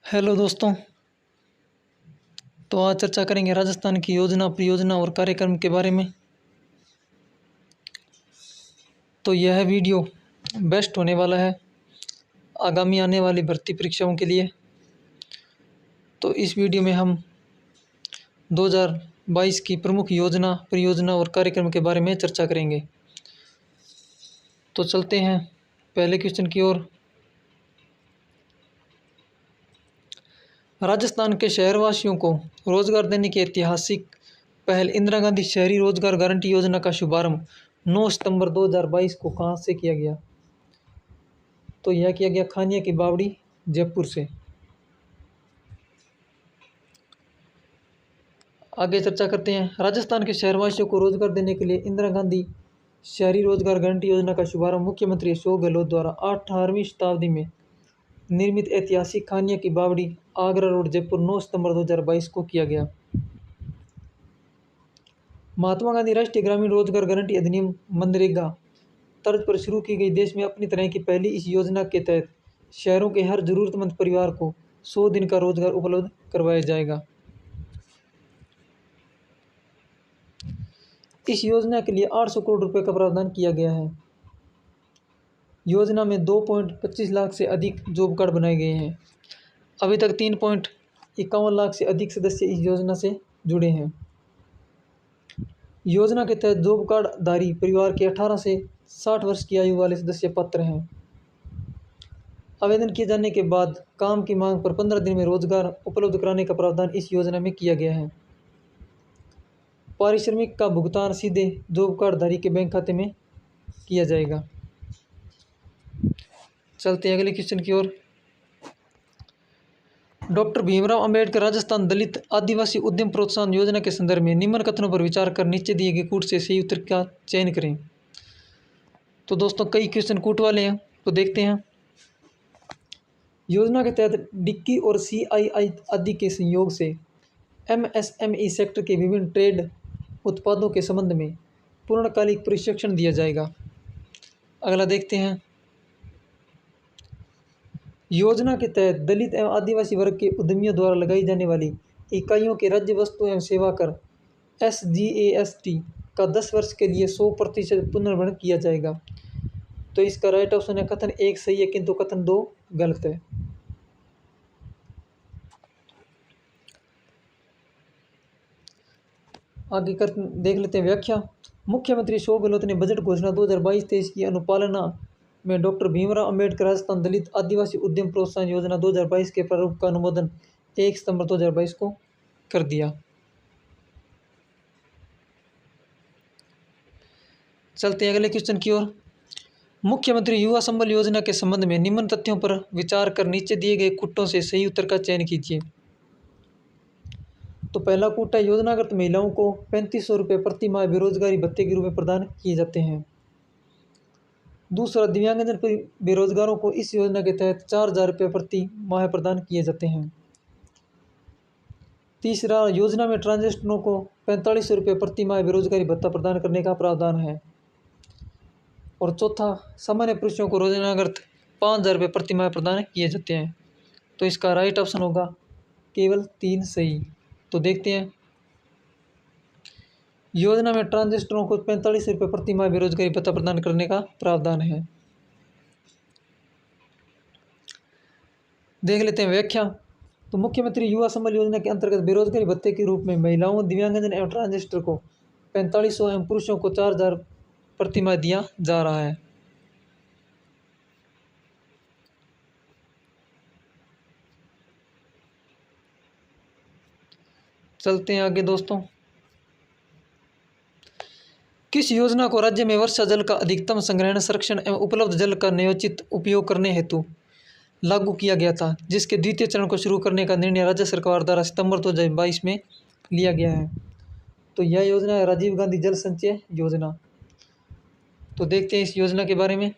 Hello दोस्तों। तो आज चर्चा करेंगे राजस्थान की योजना, परियोजना और कार्यक्रम के बारे में। तो यह वीडियो बेस्ट होने वाला है आगामी आने वाली भर्ती परीक्षाओं के लिए। तो इस वीडियो में हम 2022 की प्रमुख योजना, परियोजना और कार्यक्रम के बारे में चर्चा करेंगे। तो चलते हैं पहले क्वेश्चन की ओर। राजस्थान के शहरवासियों को रोजगार देने की ऐतिहासिक पहल इंदिरा गांधी शहरी रोजगार गारंटी योजना का शुभारंभ 9 सितंबर 2022 को कहाँ से किया गया? तो यह किया गया खानिया की बावड़ी, जयपुर से। आगे चर्चा करते हैं। राजस्थान के शहरवासियों को रोजगार देने के लिए इंदिरा गांधी शहरी रोजगार गारंटी योजना का शुभारंभ मुख्यमंत्री अशोक गहलोत द्वारा 18वीं शताब्दी में निर्मित ऐतिहासिक खानिया की बावड़ी, आगरा रोड, जयपुर 9 सितंबर 2022 को किया गया। महात्मा गांधी राष्ट्रीय ग्रामीण रोजगार गारंटी अधिनियम मनरेगा तर्ज पर शुरू की गई देश में अपनी तरह की पहली इस योजना के तहत शहरों के हर जरूरतमंद परिवार को 100 दिन का रोजगार उपलब्ध करवाया जाएगा। इस योजना के लिए 800 करोड़ रुपए का प्रावधान किया गया है। योजना में 2.25 लाख से अधिक जॉब कार्ड बनाए गए हैं। अभी तक 3.51 लाख से अधिक सदस्य इस योजना से जुड़े हैं। योजना के तहत जॉब कार्ड धारी परिवार के 18 से 60 वर्ष की आयु वाले सदस्य पात्र हैं। आवेदन किए जाने के बाद काम की मांग पर 15 दिन में रोजगार उपलब्ध कराने का प्रावधान इस योजना में किया गया है। पारिश्रमिक का भुगतान सीधे जॉब कार्ड धारी के बैंक खाते में किया जाएगा। चलते हैं अगले क्वेश्चन की ओर। डॉक्टर भीमराव अंबेडकर राजस्थान दलित आदिवासी उद्यम प्रोत्साहन योजना के संदर्भ में निम्न कथनों पर विचार कर नीचे दिए गए कूट से सही उत्तर का चयन करें। तो दोस्तों कई क्वेश्चन कूट वाले हैं, तो देखते हैं। योजना के तहत डिक्की और CII आदि के संयोग से MSME सेक्टर के विभिन्न ट्रेड उत्पादों के संबंध में पूर्णकालिक प्रशिक्षण दिया जाएगा। अगला देखते हैं। योजना के तहत दलित एवं आदिवासी वर्ग के उद्यमियों द्वारा लगाई जाने वाली इकाइयों के राज्य वस्तु एवं सेवा कर SGAST का 10 वर्ष के लिए 100% पुनर्भरण किया जाएगा। तो इसका राइट ऑप्शन है कथन 1 सही है, किंतु कथन 2 गलत है। आगे कर देख लेते हैं व्याख्या। मुख्यमंत्री अशोक गहलोत ने बजट घोषणा 2022-23 की अनुपालना में डॉक्टर भीमराव अंबेडकर राजस्थान दलित आदिवासी उद्यम प्रोत्साहन योजना 2022 के प्रारूप का अनुमोदन 1 सितंबर 2022 को कर दिया। चलते हैं अगले क्वेश्चन की ओर। मुख्यमंत्री युवा संबल योजना के संबंध में निम्न तथ्यों पर विचार कर नीचे दिए गए कुट्टों से सही उत्तर का चयन कीजिए। तो पहला कूट है, योजनागत महिलाओं को 3500 रुपये प्रति माह बेरोजगारी भत्ते के रूप में प्रदान किए जाते हैं। दूसरा, दिव्यांगजन बेरोजगारों को इस योजना के तहत 4000 रुपये प्रति माह प्रदान किए जाते हैं। तीसरा, योजना में ट्रांसजेंडरों को 4500 रुपये प्रति माह बेरोजगारी भत्ता प्रदान करने का प्रावधान है। और चौथा, सामान्य पुरुषों को रोजगारगत 5000 रुपये प्रति माह प्रदान किए जाते हैं। तो इसका राइट ऑप्शन होगा केवल 3 सही। तो देखते हैं। योजना में ट्रांसजेंडरों को 45 रुपये प्रति माह बेरोजगारी भत्ता प्रदान करने का प्रावधान है। देख लेते हैं व्याख्या। तो मुख्यमंत्री युवा संबल योजना के अंतर्गत बेरोजगारी भत्ते के रूप में महिलाओं, दिव्यांगजन एवं ट्रांसजेंडर को 4500 एवं पुरुषों को 4000 प्रति माह दिया जा रहा है। चलते हैं आगे दोस्तों। किस योजना को राज्य में वर्षा जल का अधिकतम संग्रहण, संरक्षण एवं उपलब्ध जल का न्योचित उपयोग करने हेतु लागू किया गया था, जिसके द्वितीय चरण को शुरू करने का निर्णय राज्य सरकार द्वारा सितंबर 2022 में लिया गया है? तो यह योजना है राजीव गांधी जल संचय योजना। तो देखते हैं इस योजना के बारे में।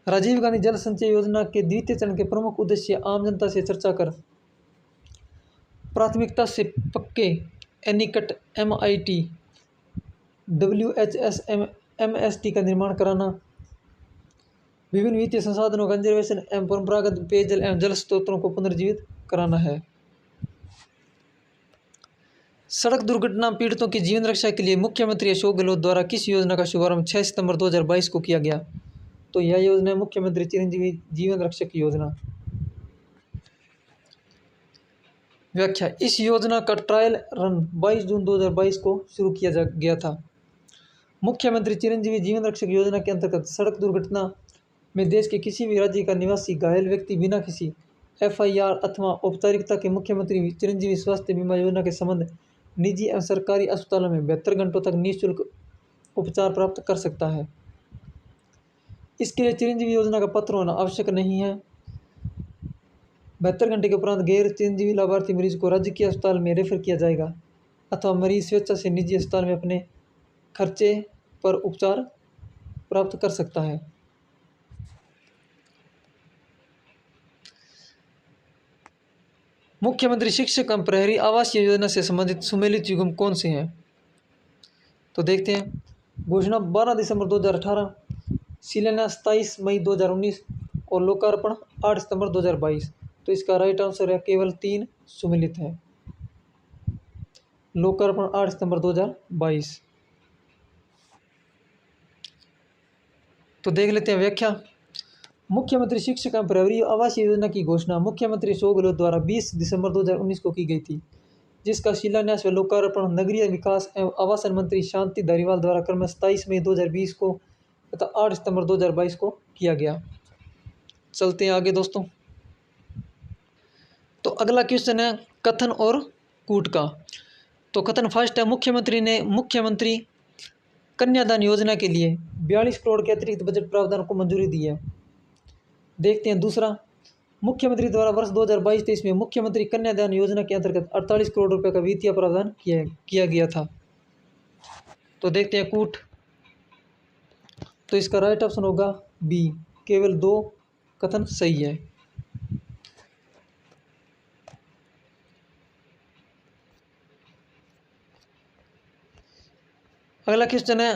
राजीव गांधी जल संचय योजना के द्वितीय चरण के प्रमुख उद्देश्य आम जनता से चर्चा कर प्राथमिकता से पक्के एनीकट, MIT, WHS, MST का निर्माण कराना, विभिन्न वित्तीय संसाधनों का कंजर्वेशन एवं परंपरागत पेयजल एवं जल स्रोतों को पुनर्जीवित कराना है। सड़क दुर्घटना पीड़ितों की जीवन रक्षा के लिए मुख्यमंत्री अशोक गहलोत द्वारा किस योजना का शुभारंभ 6 सितंबर 2022 को किया गया? तो यह योजना है मुख्यमंत्री चिरंजीवी जीवन रक्षक योजना। व्याख्या, इस योजना का ट्रायल रन 22 जून 2022 को शुरू किया गया था। मुख्यमंत्री चिरंजीवी जीवन रक्षक योजना के अंतर्गत सड़क दुर्घटना में देश के किसी भी राज्य का निवासी घायल व्यक्ति बिना किसी FIR अथवा औपचारिकता के मुख्यमंत्री चिरंजीवी स्वास्थ्य बीमा योजना के संबंध निजी एवं सरकारी अस्पतालों में 72 घंटों तक निःशुल्क उपचार प्राप्त कर सकता है। इसके लिए चिरंजीवी योजना का पत्र होना आवश्यक नहीं है। 72 घंटे के उपरांत गैर चिरंजीवी लाभार्थी मरीज को राज्य के अस्पताल में रेफर किया जाएगा अथवा मरीज स्वेच्छा से निजी अस्पताल में अपने खर्चे पर उपचार प्राप्त कर सकता है। मुख्यमंत्री शिक्षक एवं प्रहरी आवास योजना से संबंधित सुमेलित युग्म कौन से हैं? तो देखते हैं। घोषणा 12 दिसंबर 2018, शिलान्यास 27 मई 2019 और लोकार्पण 8 सितंबर 2022। तो इसका राइट आंसर है केवल 3 सुमेलित है। लोकार्पण 8 सितंबर 2022। तो देख लेते हैं व्याख्या। मुख्यमंत्री शिक्षक एवं प्रहरी आवास योजना की घोषणा मुख्यमंत्री अशोक गहलोत द्वारा 20 दिसंबर 2019 को की गई थी, जिसका शिलान्यास व लोकार्पण नगरीय विकास एवं आवासन मंत्री शांति धारीवाल द्वारा क्रमशः 27 मई 2020 को तथा 8 सितंबर 2022 को किया गया। चलते हैं आगे दोस्तों। तो अगला क्वेश्चन है कथन और कूट का। तो कथन फर्स्ट है, मुख्यमंत्री कन्यादान योजना के लिए 42 करोड़ के अतिरिक्त बजट प्रावधान को मंजूरी दी है। देखते हैं दूसरा, मुख्यमंत्री द्वारा वर्ष 2022-23 में मुख्यमंत्री कन्यादान योजना के अंतर्गत 48 करोड़ रुपए का वित्तीय प्रावधान किया गया था। तो देखते हैं कूट। तो इसका राइट ऑप्शन होगा बी, केवल 2 कथन सही है। अगला क्वेश्चन है,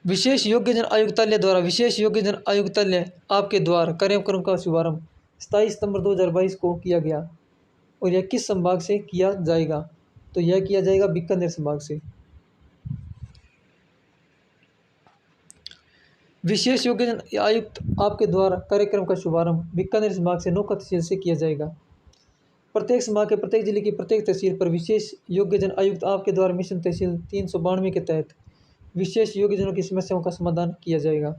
विशेष योग्यजन आयुक्तालय द्वारा विशेष योग्यजन आयुक्तालय आपके द्वार कार्यक्रम का शुभारंभ 27 सितंबर 2022 को किया गया और यह किस संभाग से किया जाएगा? तो यह किया जाएगा बीकानेर संभाग से। विशेष योग्यजन आयुक्त आपके द्वारा कार्यक्रम का शुभारंभ बीकानेर संभाग से नौका तहसील से किया जाएगा। प्रत्येक संभाग के प्रत्येक जिले की प्रत्येक तहसील पर विशेष योग्यजन आयुक्त आपके द्वारा मिशन तहसील 392 के तहत विशेष योग्यजनों की समस्याओं का समाधान किया जाएगा।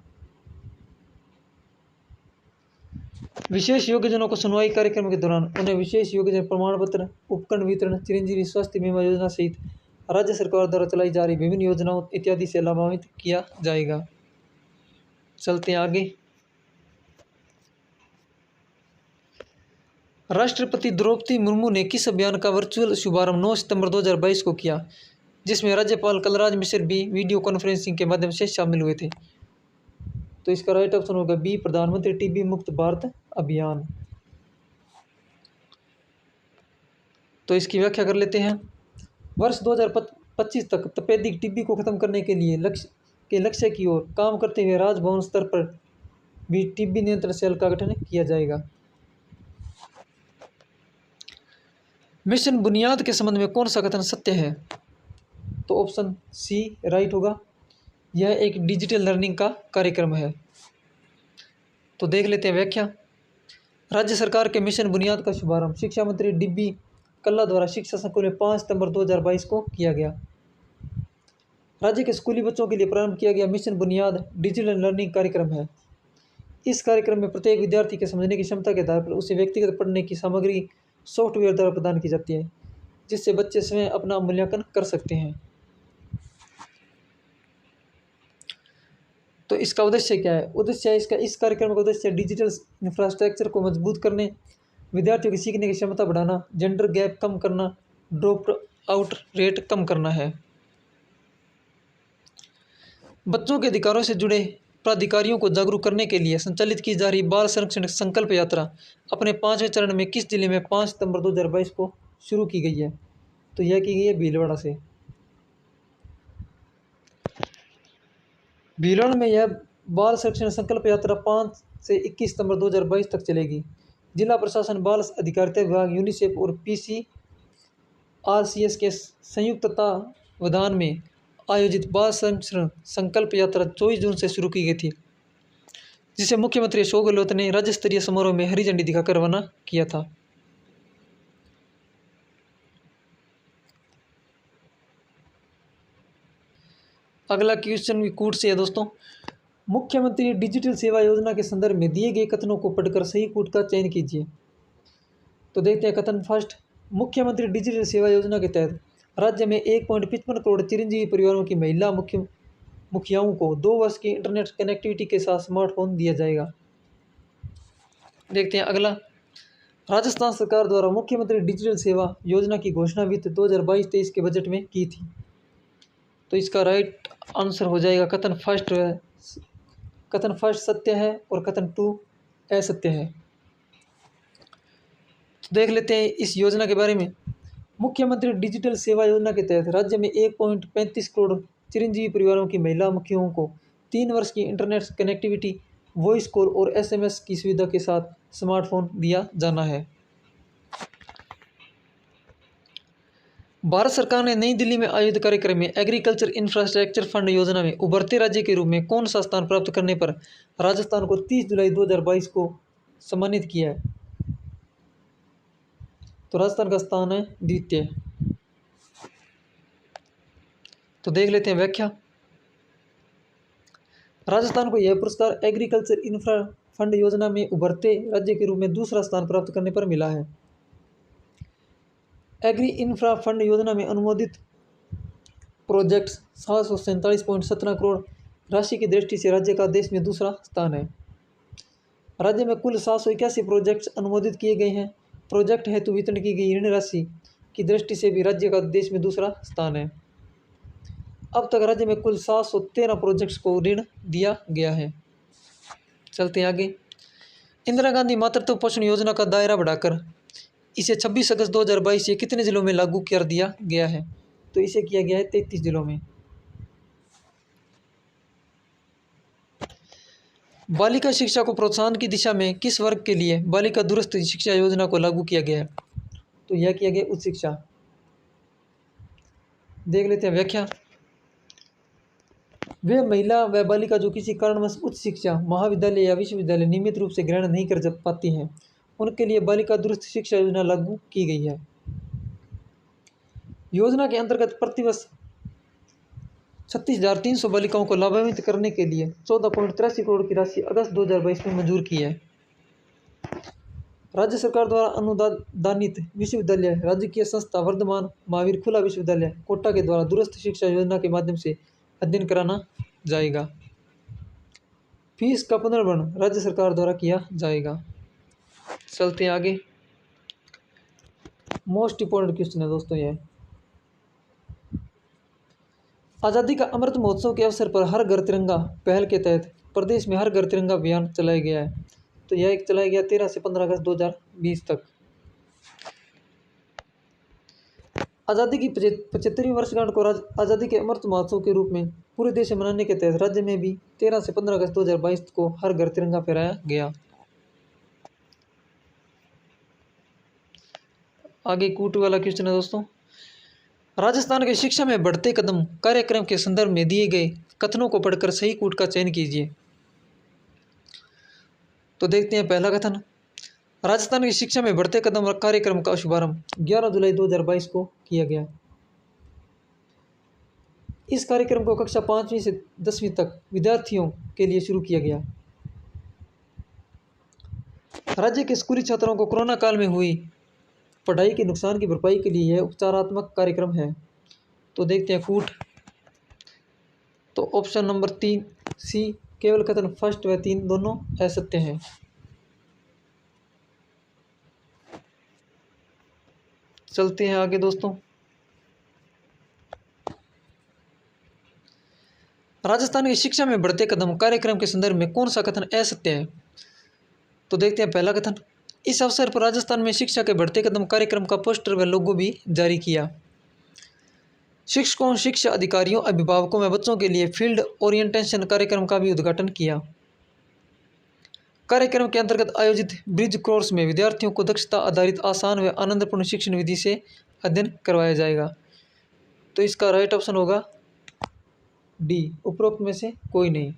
विशेष योग्यजनों को सुनवाई कार्यक्रम के दौरान उन्हें विशेष योग्यजन प्रमाण पत्र, उपकरण वितरण, चिरंजीवी स्वास्थ्य बीमा योजना सहित राज्य सरकार द्वारा चलाई जा रही विभिन्न योजनाओं इत्यादि से लाभान्वित किया जाएगा। चलते हैं आगे। राष्ट्रपति द्रौपदी मुर्मू ने किस अभियान का वर्चुअल शुभारंभ 9 सितंबर 2022 को किया, जिसमें राज्यपाल कलराज मिश्र भी वीडियो कॉन्फ्रेंसिंग के माध्यम से शामिल हुए थे? तो इसका राइट ऑप्शन होगा बी, प्रधानमंत्री टीबी मुक्त भारत अभियान। तो इसकी व्याख्या कर लेते हैं। वर्ष 2025 तक तपेदिक टीबी को खत्म करने के लिए लक्ष्य की ओर काम करते हुए राजभवन स्तर पर भी टीबी नियंत्रण सेल का गठन किया जाएगा। मिशन बुनियाद के संबंध में कौन सा कथन सत्य है? तो ऑप्शन सी राइट होगा। यह एक डिजिटल लर्निंग का कार्यक्रम है। तो देख लेते हैं व्याख्या। राज्य सरकार के मिशन बुनियाद का शुभारंभ शिक्षा मंत्री डीबी कल्ला द्वारा शिक्षा संकुल में 5 सितंबर 2022 को किया गया। राज्य के स्कूली बच्चों के लिए प्रारंभ किया गया मिशन बुनियाद डिजिटल लर्निंग कार्यक्रम है। इस कार्यक्रम में प्रत्येक विद्यार्थी के समझने की क्षमता के आधार पर उसे व्यक्तिगत पढ़ने की सामग्री सॉफ्टवेयर द्वारा प्रदान की जाती है, जिससे बच्चे स्वयं अपना मूल्यांकन कर सकते हैं। तो इसका उद्देश्य क्या है? इस कार्यक्रम का उद्देश्य डिजिटल इंफ्रास्ट्रक्चर को मजबूत करने, विद्यार्थियों की सीखने की क्षमता बढ़ाना, जेंडर गैप कम करना, ड्रॉप आउट रेट कम करना है। बच्चों के अधिकारों से जुड़े प्राधिकारियों को जागरूक करने के लिए संचालित की जा रही बाल संरक्षण संकल्प यात्रा अपने 5वें चरण में किस जिले में 5 सितंबर 2022 को शुरू की गई है? तो यह की गई है भीलवाड़ा से। भीलवाड़ा में यह बाल संरक्षण संकल्प यात्रा 5 से 21 सितंबर 2022 तक चलेगी। जिला प्रशासन, बाल अधिकारिता विभाग, यूनिसेफ और PCRCS के संयुक्त तत्वावधान में आयोजित बाल संरक्षण संकल्प यात्रा 24 जून से शुरू की गई थी, जिसे मुख्यमंत्री अशोक गहलोत ने राज्य स्तरीय समारोह में हरी झंडी दिखाकर रवाना किया था। अगला क्वेश्चन भी कूट से है दोस्तों। मुख्यमंत्री डिजिटल सेवा योजना के संदर्भ में दिए गए कथनों को पढ़कर सही कूट का चयन कीजिए। तो देखते हैं कथन फर्स्ट। मुख्यमंत्री डिजिटल सेवा योजना के तहत राज्य में 1.55 करोड़ चिरंजीवी परिवारों की महिला मुखियाओं को 2 वर्ष की इंटरनेट कनेक्टिविटी के साथ स्मार्टफोन दिया जाएगा। देखते हैं अगला। राजस्थान सरकार द्वारा मुख्यमंत्री डिजिटल सेवा योजना की घोषणा वित्त 2022-23 के बजट में की थी। तो इसका राइट आंसर हो जाएगा कथन फर्स्ट सत्य है और कथन 2 असत्य है। तो देख लेते हैं इस योजना के बारे में। मुख्यमंत्री डिजिटल सेवा योजना के तहत राज्य में 1.35 करोड़ चिरंजीवी परिवारों की महिला मुखियाओं को 3 वर्ष की इंटरनेट कनेक्टिविटी, वॉइस कॉल और SMS की सुविधा के साथ स्मार्टफोन दिया जाना है। भारत सरकार ने नई दिल्ली में आयोजित कार्यक्रम में एग्रीकल्चर इंफ्रास्ट्रक्चर फंड योजना में उभरते राज्य के रूप में कौन सा स्थान प्राप्त करने पर राजस्थान को 30 जुलाई 2022 को सम्मानित किया है। तो राजस्थान का स्थान है द्वितीय। तो देख लेते हैं व्याख्या। राजस्थान को यह पुरस्कार एग्रीकल्चर इंफ्रा फंड योजना में उभरते राज्य के रूप में दूसरा स्थान प्राप्त करने पर मिला है। एग्री इंफ्रा फंड योजना में अनुमोदित प्रोजेक्ट 747.17 करोड़ राशि की दृष्टि से राज्य का देश में दूसरा स्थान है। राज्य में कुल 781 प्रोजेक्ट्स अनुमोदित किए गए हैं। प्रोजेक्ट हेतु वितरण की गई ऋण राशि की दृष्टि से भी राज्य का देश में दूसरा स्थान है। अब तक राज्य में कुल 713 प्रोजेक्ट्स को ऋण दिया गया है। चलते हैं आगे। इंदिरा गांधी मातृत्व पोषण योजना का दायरा बढ़ाकर इसे 26 अगस्त 2022 से कितने जिलों में लागू कर दिया गया है। तो इसे किया गया है 33 जिलों में। बालिका शिक्षा को प्रोत्साहन की दिशा में किस वर्ग के लिए बालिका दूरस्थ शिक्षा योजना को लागू किया गया है। तो यह किया गया उच्च शिक्षा। देख लेते हैं व्याख्या। वे महिला व बालिका जो किसी कारणवश उच्च शिक्षा महाविद्यालय या विश्वविद्यालय नियमित रूप से ग्रहण नहीं कर पाती हैं, उनके लिए बालिका दूरस्थ शिक्षा योजना लागू की गई है। योजना के अंतर्गत प्रतिवर्ष 36,300 बालिकाओं को लाभान्वित करने के लिए 14.83 करोड़ की राशि अगस्त 2022 में मंजूर की है। राज्य सरकार द्वारा अनुदानित विश्वविद्यालय, राजकीय संस्था वर्धमान महावीर खुला विश्वविद्यालय कोटा के द्वारा दूरस्थ शिक्षा योजना के माध्यम से अध्ययन कराना जाएगा। फीस का पुनर्भरण राज्य सरकार द्वारा किया जाएगा। चलते हैं आगे। मोस्ट इंपॉर्टेंट क्वेश्चन है दोस्तों यह। आज़ादी का अमृत महोत्सव के अवसर पर हर घर तिरंगा पहल के तहत प्रदेश में हर घर तिरंगा अभियान चलाया गया है। तो यह एक चलाया गया 13 से 15 अगस्त 2020 तक। आज़ादी की 75वीं वर्षगांठ को आज़ादी के अमृत महोत्सव के रूप में पूरे देश में मनाने के तहत राज्य में भी 13 से 15 अगस्त 2022 को हर घर तिरंगा फहराया गया। आगे कूट वाला क्वेश्चन है दोस्तों। राजस्थान के शिक्षा में बढ़ते कदम कार्यक्रम के संदर्भ में दिए गए कथनों को पढ़कर सही कूट का चयन कीजिए। तो देखते हैं पहला कथन। राजस्थान की शिक्षा में बढ़ते कदम कार्यक्रम का शुभारंभ 11 जुलाई 2022 को किया गया। इस कार्यक्रम को कक्षा 5वीं से 10वीं तक विद्यार्थियों के लिए शुरू किया गया। राज्य के स्कूली छात्रों को कोरोना काल में हुई पढ़ाई के नुकसान की भरपाई के लिए यह उपचारात्मक कार्यक्रम है। तो देखते हैं कूट। तो ऑप्शन नंबर 3 सी केवल कथन फर्स्ट व 3 दोनों असत्य हैं। चलते हैं आगे दोस्तों। राजस्थान की शिक्षा में बढ़ते कदम कार्यक्रम के संदर्भ में कौन सा कथन असत्य है। तो देखते हैं पहला कथन। इस अवसर पर राजस्थान में शिक्षा के बढ़ते कदम कार्यक्रम का पोस्टर व लोगो भी जारी किया। शिक्षकों, शिक्षा अधिकारियों, अभिभावकों व बच्चों के लिए फील्ड ओरिएंटेशन कार्यक्रम का भी उद्घाटन किया। कार्यक्रम के अंतर्गत आयोजित ब्रिज कोर्स में विद्यार्थियों को दक्षता आधारित आसान व आनंदपूर्ण शिक्षण विधि से अध्ययन करवाया जाएगा। तो इसका राइट ऑप्शन होगा डी, उपरोक्त में से कोई नहीं।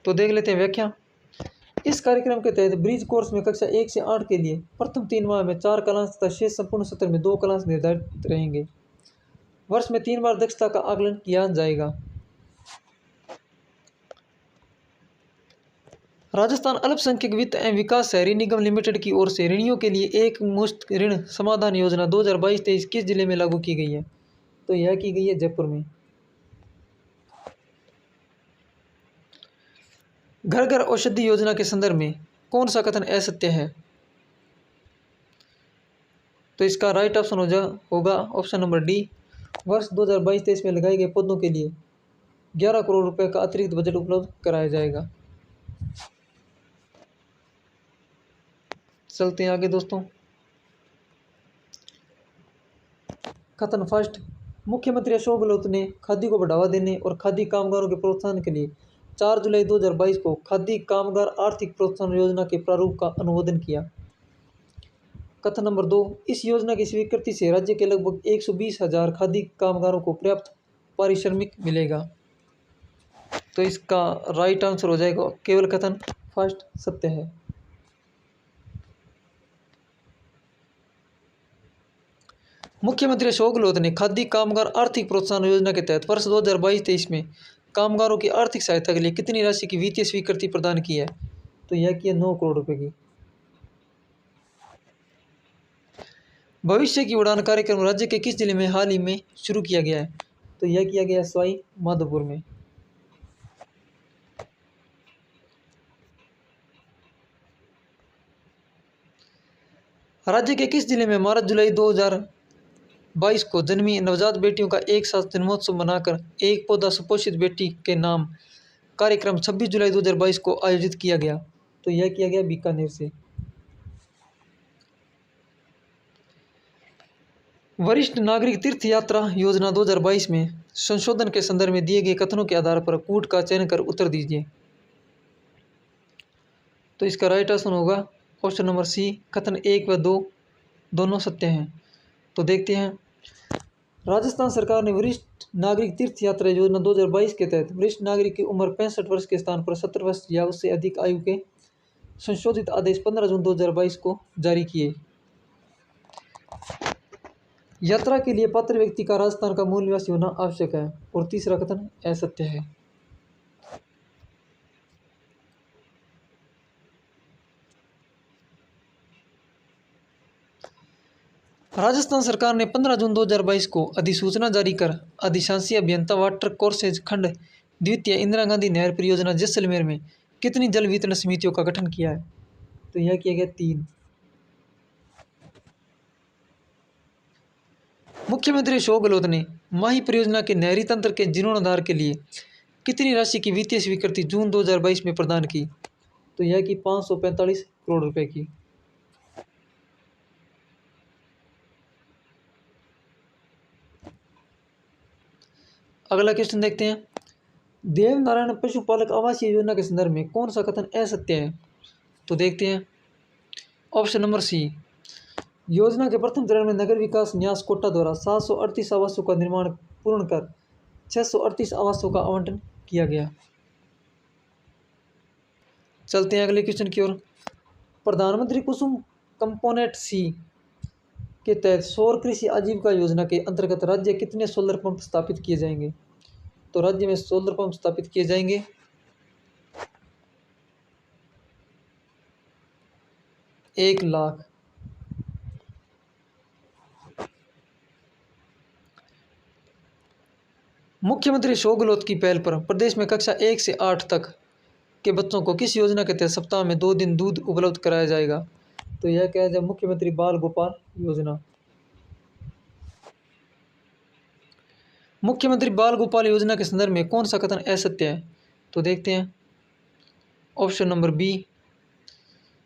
तो देख लेते हैं व्याख्या। इस कार्यक्रम के तहत ब्रिज कोर्स में कक्षा 1 से 8 के लिए प्रथम 3 माह में 4 क्लास तथा शेष संपूर्ण सत्र में 2 क्लास निर्धारित रहेंगे। वर्ष में 3 बार दक्षता का आकलन किया जाएगा। राजस्थान अल्पसंख्यक वित्त एवं विकास शहरी निगम लिमिटेड की ओर से ऋणियों के लिए एक मुश्त ऋण समाधान योजना 2022-23 किस जिले में लागू की गई है? तो यह की गई है जयपुर में। घर घर औषधि योजना के संदर्भ में कौन सा कथन असत्य है? तो इसका राइट ऑप्शन होगा ऑप्शन नंबर डी। वर्ष 2022-23 में लगाए गए पौधों के लिए 11 करोड़ रुपए का अतिरिक्त बजट उपलब्ध कराया जाएगा। चलते हैं आगे दोस्तों। कथन फर्स्ट, मुख्यमंत्री अशोक गहलोत ने खादी को बढ़ावा देने और खादी कामगारों के प्रोत्साहन के लिए 4 जुलाई 2022 को खादी कामगार आर्थिक प्रोत्साहन योजना के प्रारूप का अनुमोदन किया। कथन नंबर 2, इस योजना की स्वीकृति से राज्य के लगभग 120,000 खादी कामगारों को पर्याप्त पारिश्रमिक मिलेगा। तो इसका राइट आंसर हो जाएगा केवल कथन फर्स्ट सत्य है। मुख्यमंत्री अशोक गहलोत ने खादी कामगार आर्थिक प्रोत्साहन योजना के तहत वर्ष 2022-23 में कामगारों की आर्थिक सहायता के लिए कितनी राशि की वित्तीय स्वीकृति प्रदान की है? तो यह की है 9 करोड़ रुपए की। भविष्य की उड़ान कार्यक्रम राज्य के किस जिले में हाल ही में शुरू किया गया है? तो यह किया गया सवाई माधोपुर में। राज्य के किस जिले में 12 जुलाई 2022 को जन्मी नवजात बेटियों का एक साथ जन्मोत्सव मनाकर एक पौधा सुपोषित बेटी के नाम कार्यक्रम 26 जुलाई 2022 को आयोजित किया गया? तो यह किया गया बीकानेर से। वरिष्ठ नागरिक तीर्थ यात्रा योजना 2022 में संशोधन के संदर्भ में दिए गए कथनों के आधार पर कूट का चयन कर उत्तर दीजिए। तो इसका राइट आंसर होगा ऑप्शन नंबर सी, कथन 1 व 2 दोनों सत्य हैं। तो देखते हैं। राजस्थान सरकार ने वरिष्ठ नागरिक तीर्थ यात्रा योजना 2022 के तहत वरिष्ठ नागरिक की उम्र 65 वर्ष के स्थान पर 70 वर्ष या उससे अधिक आयु के संशोधित आदेश 15 जून 2022 को जारी किए। यात्रा के लिए पात्र व्यक्ति का राजस्थान का मूल निवासी होना आवश्यक है। और तीसरा कथन असत्य है। राजस्थान सरकार ने 15 जून 2022 को अधिसूचना जारी कर अधिशासी अभियंता वाटर कोर्सेज खंड द्वितीय इंदिरा गांधी नहर परियोजना जैसलमेर में कितनी जल वितरण समितियों का गठन किया है? तो यह किया गया 3। मुख्यमंत्री अशोक गहलोत ने माही परियोजना के नहरी तंत्र के जीर्णोद्धार के लिए कितनी राशि की वित्तीय स्वीकृति जून 2022 में प्रदान की? तो यह की 545 करोड़ रुपए की। अगला क्वेश्चन देखते हैं। देवनारायण पशुपालक आवासीय योजना के संदर्भ में कौन सा कथन असत्य है? तो देखते हैं। ऑप्शन नंबर सी, योजना के प्रथम चरण में नगर विकास न्यास कोटा द्वारा 738 आवासों का निर्माण पूर्ण कर 638 आवासों का आवंटन किया गया। चलते हैं अगले क्वेश्चन की ओर। प्रधानमंत्री कुसुम कंपोनेंट सी के तहत सौर कृषि आजीविका योजना के अंतर्गत राज्य कितने सोलर पंप स्थापित किए जाएंगे? तो राज्य में सोलर पंप स्थापित किए जाएंगे 1 लाख। मुख्यमंत्री अशोक गहलोत की पहल पर प्रदेश में कक्षा 1 से 8 तक के बच्चों को किस योजना के तहत सप्ताह में 2 दिन दूध उपलब्ध कराया जाएगा? तो यह क्या है? मुख्यमंत्री बाल गोपाल योजना। मुख्यमंत्री बाल गोपाल योजना के संदर्भ में कौन सा कथन असत्य है? तो देखते हैं। ऑप्शन नंबर बी,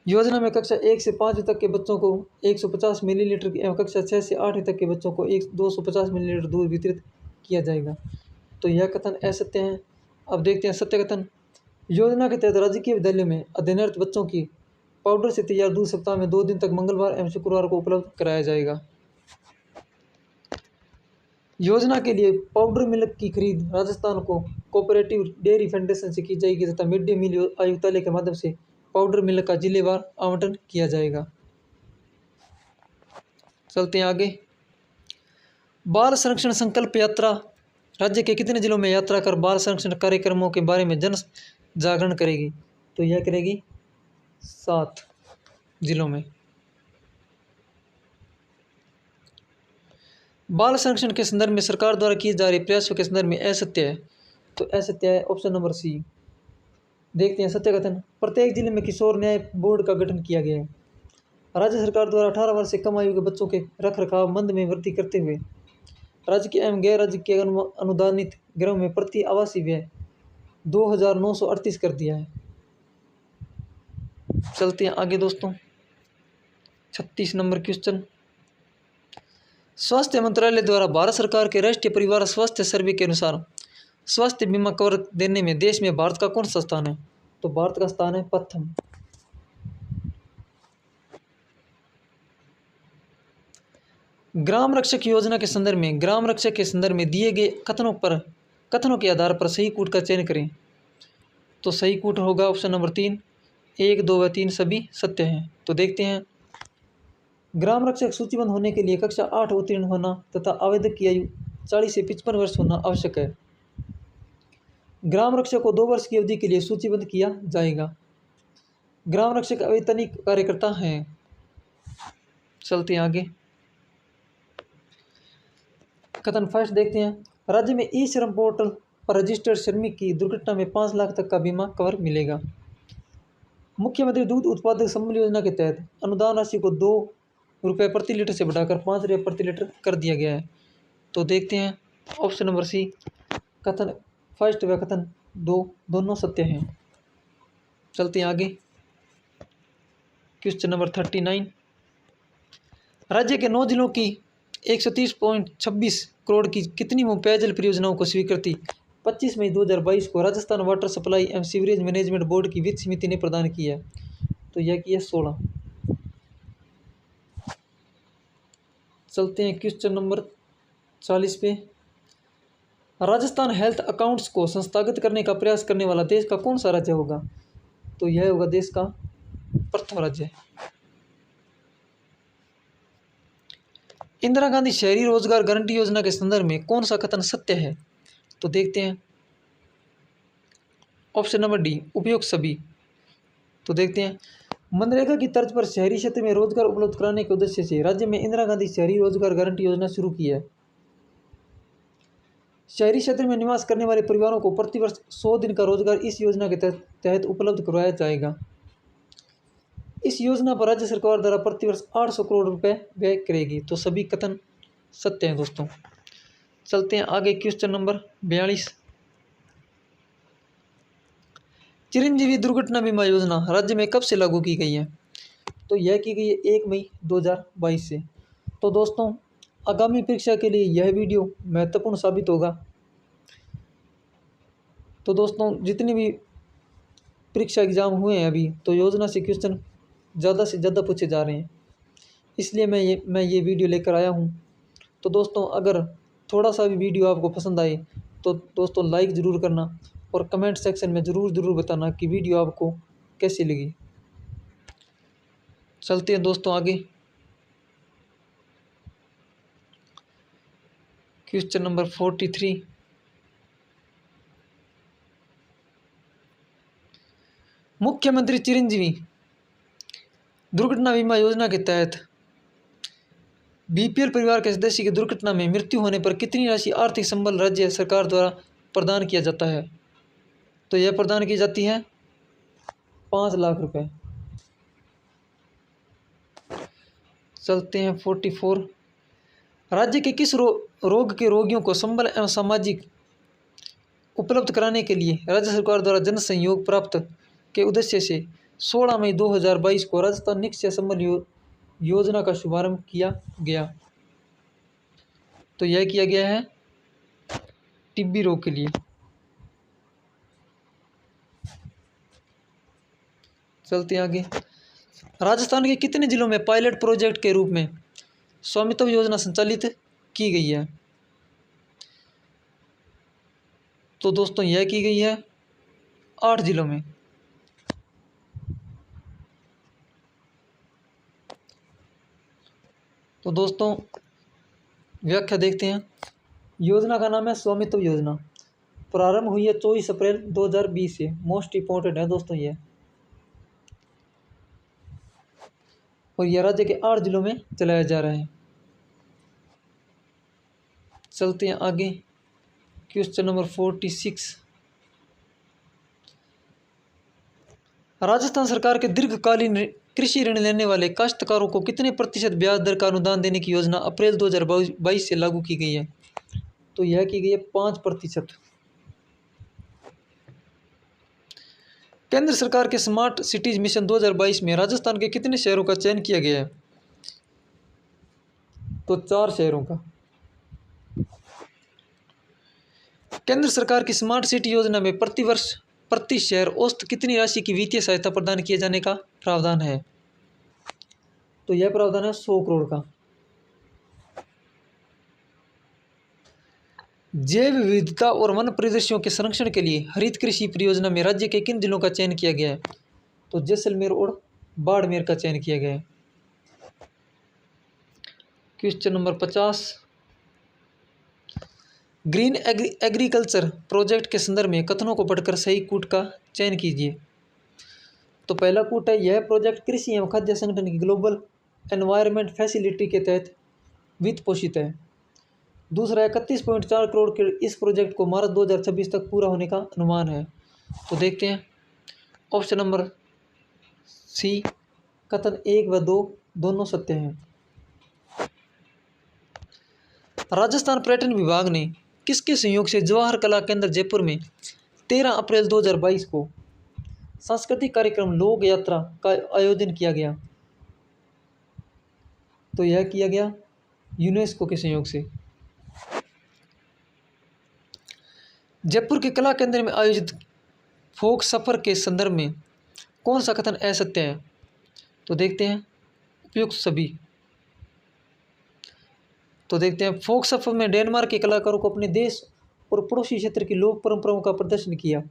योजना में कक्षा 1 से 5 तक के बच्चों को 150 मिलीलीटर एवं कक्षा 6 से 8 तक के बच्चों को 250 मिलीलीटर दूध वितरित किया जाएगा। तो यह कथन असत्य है। अब देखते हैं सत्य कथन। योजना के तहत राजकीय विद्यालय में अध्ययनरत बच्चों की पाउडर से तैयार दूध सप्ताह में 2 दिन तक मंगलवार एवं शुक्रवार को उपलब्ध कराया जाएगा। योजना के लिए पाउडर मिल्क की खरीद राजस्थान को कोऑपरेटिव डेयरी फेडरेशन से की जाएगी तथा मिड डे मील आयुक्तालय के माध्यम से पाउडर मिल्क का जिलेवार आवंटन किया जाएगा। चलते हैं आगे। बाल संरक्षण संकल्प यात्रा राज्य के कितने जिलों में यात्रा कर बाल संरक्षण कार्यक्रमों के बारे में जन जागरण करेगी? तो यह करेगी 7 जिलों में। बाल संरक्षण के संदर्भ में सरकार द्वारा किए जा रहे प्रयासों के संदर्भ में असत्य है। तो असत्य है ऑप्शन नंबर सी। देखते हैं सत्य कथन। प्रत्येक जिले में किशोर न्याय बोर्ड का गठन किया गया है। राज्य सरकार द्वारा 18 वर्ष से कम आयु के बच्चों के रख रखाव मंद में वृद्धि करते हुए राज्य के एवं गैर राज्य के अनुदानित गृहों में प्रति आवासीय व्यय 2,938 कर दिया है। चलते हैं आगे दोस्तों। 36 नंबर क्वेश्चन। स्वास्थ्य मंत्रालय द्वारा भारत सरकार के राष्ट्रीय परिवार स्वास्थ्य सर्वे के अनुसार स्वास्थ्य बीमा कवर देने में देश में भारत का कौन सा स्थान है? तो भारत का स्थान है प्रथम। ग्राम रक्षक योजना के संदर्भ में ग्राम रक्षक के संदर्भ में दिए गए कथनों के आधार पर सही कूट का चयन करें। तो सही कूट होगा ऑप्शन नंबर 3। 1, 2 व 3 सभी सत्य हैं। तो देखते हैं। ग्राम रक्षक सूचीबद्ध होने के लिए कक्षा 8 उत्तीर्ण होना तथा आवेदक की आयु 40 से 55 वर्ष होना आवश्यक है। ग्राम रक्षक को 2 वर्ष की अवधि के लिए सूचीबद्ध किया जाएगा। ग्राम रक्षक अवैतनिक कार्यकर्ता हैं। चलते हैं आगे। कथन फर्स्ट देखते हैं। राज्य में ई श्रम पोर्टल पर रजिस्टर्ड श्रमिक की दुर्घटना में 5 लाख तक का बीमा कवर मिलेगा। मुख्यमंत्री दूध उत्पादक सम्मान योजना के तहत अनुदान राशि को 2 रुपये प्रति लीटर से बढ़ाकर 5 रुपये प्रति लीटर कर दिया गया है। तो देखते हैं ऑप्शन नंबर सी। कथन फर्स्ट व कथन 2 दोनों सत्य हैं। चलते हैं आगे। Question number 39। राज्य के 9 जिलों की 130.26 करोड़ की कितनी पेयजल परियोजनाओं को स्वीकृति 25 मई 2022 को राजस्थान वाटर सप्लाई एवं सीवरेज मैनेजमेंट बोर्ड की वित्त समिति ने प्रदान की है? तो यह की है 16। चलते हैं क्वेश्चन नंबर 40 पे। राजस्थान हेल्थ अकाउंट्स को संस्थागत करने का प्रयास करने वाला देश का कौन सा राज्य होगा? तो यह होगा देश का प्रथम राज्य। इंदिरा गांधी शहरी रोजगार गारंटी योजना के संदर्भ में कौन सा कथन सत्य है? तो देखते हैं ऑप्शन नंबर डी उपयुक्त सभी। तो देखते हैं। मनरेगा की तर्ज पर शहरी क्षेत्र में रोजगार उपलब्ध कराने के उद्देश्य से राज्य में इंदिरा गांधी शहरी रोजगार गारंटी योजना शुरू की है। शहरी क्षेत्र में निवास करने वाले परिवारों को प्रतिवर्ष 100 दिन का रोजगार इस योजना के तहत उपलब्ध करवाया जाएगा। इस योजना पर राज्य सरकार द्वारा प्रतिवर्ष 800 करोड़ रुपए व्यय करेगी। तो सभी कथन सत्य हैं दोस्तों। चलते हैं आगे। Question number 42। चिरंजीवी दुर्घटना बीमा योजना राज्य में कब से लागू की गई है? तो यह की गई है 1 मई 2022 से। तो दोस्तों आगामी परीक्षा के लिए यह वीडियो महत्वपूर्ण साबित होगा। तो दोस्तों जितनी भी परीक्षा एग्जाम हुए हैं अभी, तो योजना से क्वेश्चन ज़्यादा से ज़्यादा पूछे जा रहे हैं, इसलिए मैं ये वीडियो लेकर आया हूँ। तो दोस्तों अगर थोड़ा सा भी वीडियो आपको पसंद आए तो दोस्तों लाइक ज़रूर करना और कमेंट सेक्शन में ज़रूर बताना कि वीडियो आपको कैसी लगी। चलते हैं दोस्तों आगे। Question number 43। मुख्यमंत्री चिरंजीवी दुर्घटना बीमा योजना के तहत बीपीएल परिवार के सदस्य की दुर्घटना में मृत्यु होने पर कितनी राशि आर्थिक संबल राज्य सरकार द्वारा प्रदान किया जाता है? तो यह प्रदान की जाती है 5 लाख रुपए। चलते हैं 44। राज्य के किस रोग के रोगियों को संबल एवं सामाजिक उपलब्ध कराने के लिए राज्य सरकार द्वारा जन सहयोग प्राप्त के उद्देश्य से 16 मई 2022 को राजस्थान निश्चय संबल योजना का शुभारंभ किया गया। तो यह किया गया है टीबी रोग के लिए। चलते हैं आगे। राजस्थान के कितने जिलों में पायलट प्रोजेक्ट के रूप में स्वामित्व योजना संचालित की गई है? तो दोस्तों यह की गई है 8 जिलों में। तो दोस्तों व्याख्या देखते हैं। योजना का नाम है स्वामित्व योजना। प्रारंभ हुई है 24 अप्रैल 2020 से। मोस्ट इंपॉर्टेंट है दोस्तों ये। और यह राज्य के 8 जिलों में चलाया जा रहा है। चलते हैं आगे। Question number 46। राजस्थान सरकार के दीर्घकालीन कृषि ऋण लेने वाले काश्तकारों को कितने प्रतिशत ब्याज दर का अनुदान देने की योजना अप्रैल 2022 से लागू की गई है? तो यह की गई है 5%। केंद्र सरकार के स्मार्ट सिटीज मिशन 2022 में राजस्थान के कितने शहरों का चयन किया गया है? तो 4 शहरों का। केंद्र सरकार की स्मार्ट सिटी योजना में प्रतिवर्ष प्रति शहर औसत कितनी राशि की वित्तीय सहायता प्रदान किए जाने का प्रावधान है? तो यह प्रावधान है 100 करोड़ का। जैव विविधता और वन परिदृश्यों के संरक्षण के लिए हरित कृषि परियोजना में राज्य के किन जिलों का चयन किया गया है? तो जैसलमेर और बाड़मेर का चयन किया गया है। Question number 50। Green agriculture project के संदर्भ में कथनों को पढ़कर सही कूट का चयन कीजिए। तो पहला कूट है, यह प्रोजेक्ट कृषि एवं खाद्य संगठन की ग्लोबल एनवायरनमेंट फैसिलिटी के तहत वित्त पोषित है। दूसरा है 31.4 करोड़ के इस प्रोजेक्ट को मार्च 2026 तक पूरा होने का अनुमान है। तो देखते हैं। ऑप्शन नंबर सी, कथन 1 व 2 दोनों सत्य हैं। राजस्थान पर्यटन विभाग ने किसके सहयोग से जवाहर कला केंद्र जयपुर में 13 अप्रैल 2022 को सांस्कृतिक कार्यक्रम लोक यात्रा का आयोजन किया गया? तो यह किया गया यूनेस्को के सहयोग से। जयपुर के कला केंद्र में आयोजित फोक सफर के संदर्भ में कौन सा कथन असत्य है? तो देखते हैं उपयुक्त सभी। तो देखते हैं। फोक सफर में डेनमार्क के कलाकारों को अपने देश और पड़ोसी क्षेत्र की लोक परंपराओं का प्रदर्शन किया।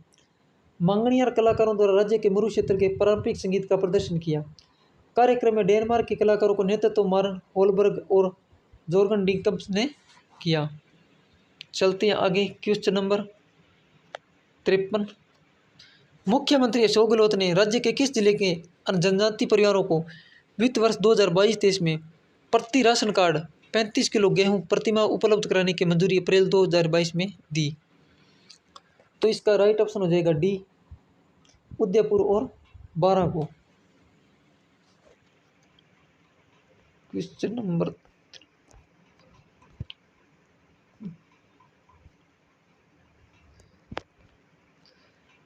मांगणियार कलाकारों द्वारा राज्य के मरु क्षेत्र के पारंपरिक संगीत का प्रदर्शन किया। कार्यक्रम में डेनमार्क के कलाकारों को नेतृत्व मारन होलबर्ग और जोर्गन डिकम्स ने किया। चलते हैं आगे। Question number 53। मुख्यमंत्री अशोक गहलोत ने राज्य के किस जिले के जनजातीय परिवारों को वित्त वर्ष 2022-23 में प्रति राशन कार्ड 35 किलो गेहूं प्रतिमाह उपलब्ध कराने की मंजूरी अप्रैल 2022 में दी? तो इसका राइट ऑप्शन हो जाएगा डी, उदयपुर और बारां को। क्वेश्चन नंबर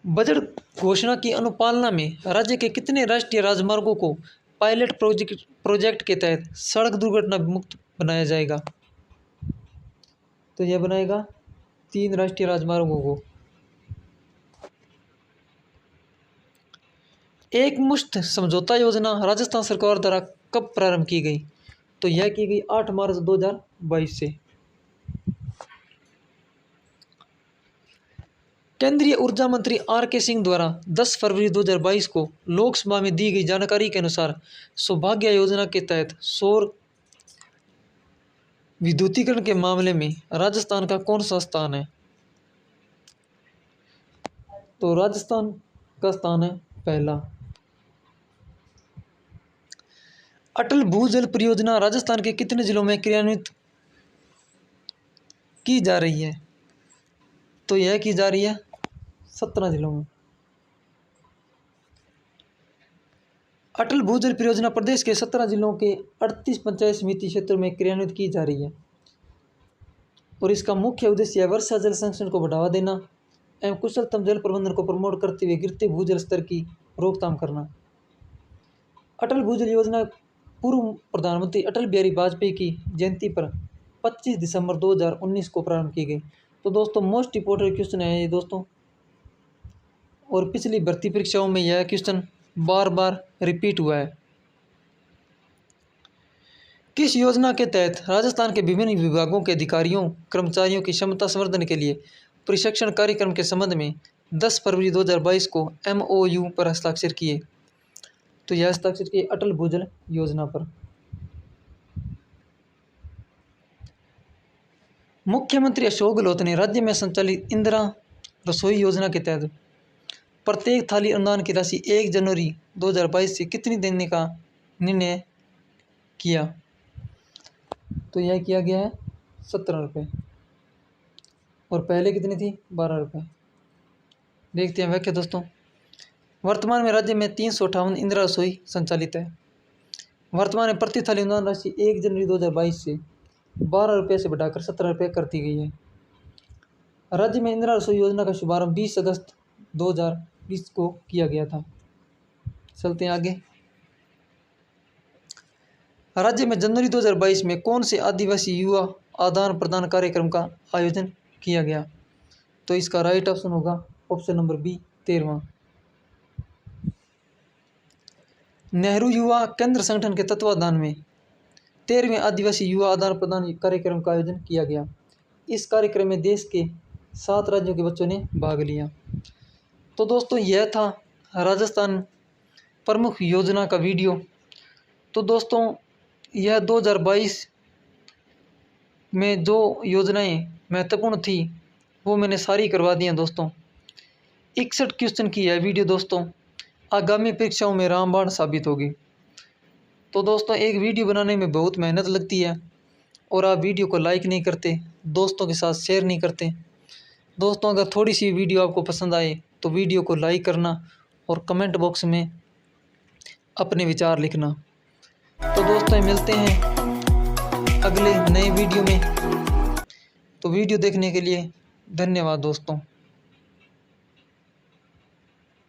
बजट घोषणा की अनुपालना में राज्य के कितने राष्ट्रीय राजमार्गों को पायलट प्रोजेक्ट के तहत सड़क दुर्घटना मुक्त बनाया जाएगा? तो यह बनाएगा 3 राष्ट्रीय राजमार्गों को। एक मुश्त समझौता योजना राजस्थान सरकार द्वारा कब प्रारंभ की गई? तो यह की गई 8 मार्च 2022 से। केंद्रीय ऊर्जा मंत्री आर.के. सिंह द्वारा 10 फरवरी 2022 को लोकसभा में दी गई जानकारी के अनुसार सौभाग्य योजना के तहत सौर विद्युतीकरण के मामले में राजस्थान का कौन सा स्थान है? तो राजस्थान का स्थान है पहला। अटल भूजल परियोजना राजस्थान के कितने जिलों में क्रियान्वित की जा रही है? तो यह की जा रही है 17 जिलों में। अटल भूजल परियोजना प्रदेश के 17 जिलों के 38 पंचायत समिति क्षेत्रों में क्रियान्वित की जा रही है और इसका मुख्य उद्देश्य है वर्षा जल संरक्षण को बढ़ावा देना एवं कुशलतम जल प्रबंधन को प्रमोट करते हुए गिरते भूजल स्तर की रोकथाम करना। अटल भूजल योजना पूर्व प्रधानमंत्री अटल बिहारी वाजपेयी की जयंती पर 25 दिसंबर 2019 को प्रारंभ की गई। तो दोस्तों मोस्ट इंपॉर्टेंट क्वेश्चन है ये दोस्तों, और पिछली भर्ती परीक्षाओं में यह क्वेश्चन बार बार रिपीट हुआ है। किस योजना के तहत राजस्थान के विभिन्न विभागों के अधिकारियों कर्मचारियों की क्षमता संवर्धन के लिए प्रशिक्षण कार्यक्रम के संबंध में 10 फरवरी 2022 को MOU पर हस्ताक्षर किए? तो यह हस्ताक्षर किए अटल भूजल योजना पर। मुख्यमंत्री अशोक गहलोत ने राज्य में संचालित इंदिरा रसोई योजना के तहत प्रत्येक थाली अनुदान की राशि 1 जनवरी 2022 से कितनी देने का निर्णय किया? तो यह किया गया है 17 रुपये, और पहले कितनी थी? 12 रुपये। देखते हैं व्याख्या दोस्तों। वर्तमान में राज्य में 358 इंदिरा रसोई संचालित है। वर्तमान में प्रति थाली अनुदान राशि 1 जनवरी 2022 से 12 रुपये से बढ़ाकर 17 रुपये कर दी गई है। राज्य में इंदिरा रसोई योजना का शुभारंभ 20 अगस्त 2020 को किया गया था। चलते हैं आगे। राज्य में जनवरी 2022 में कौन से आदिवासी युवा आदान प्रदान कार्यक्रम का आयोजन किया गया? तो इसका राइट ऑप्शन होगा ऑप्शन नंबर बी 13वां। नेहरू युवा केंद्र संगठन के तत्वाधान में 13वें आदिवासी युवा आदान प्रदान कार्यक्रम का आयोजन किया गया। इस कार्यक्रम में देश के 7 राज्यों के बच्चों ने भाग लिया। तो दोस्तों यह था राजस्थान प्रमुख योजना का वीडियो। तो दोस्तों यह 2022 में जो योजनाएं महत्वपूर्ण थी वो मैंने सारी करवा दी हैं दोस्तों। 61 क्वेश्चन की यह वीडियो दोस्तों आगामी परीक्षाओं में रामबाण साबित होगी। तो दोस्तों एक वीडियो बनाने में बहुत मेहनत लगती है, और आप वीडियो को लाइक नहीं करते, दोस्तों के साथ शेयर नहीं करते। दोस्तों अगर थोड़ी सी वीडियो आपको पसंद आए तो वीडियो को लाइक करना और कमेंट बॉक्स में अपने विचार लिखना। तो दोस्तों मिलते हैं अगले नए वीडियो में। तो वीडियो देखने के लिए धन्यवाद दोस्तों।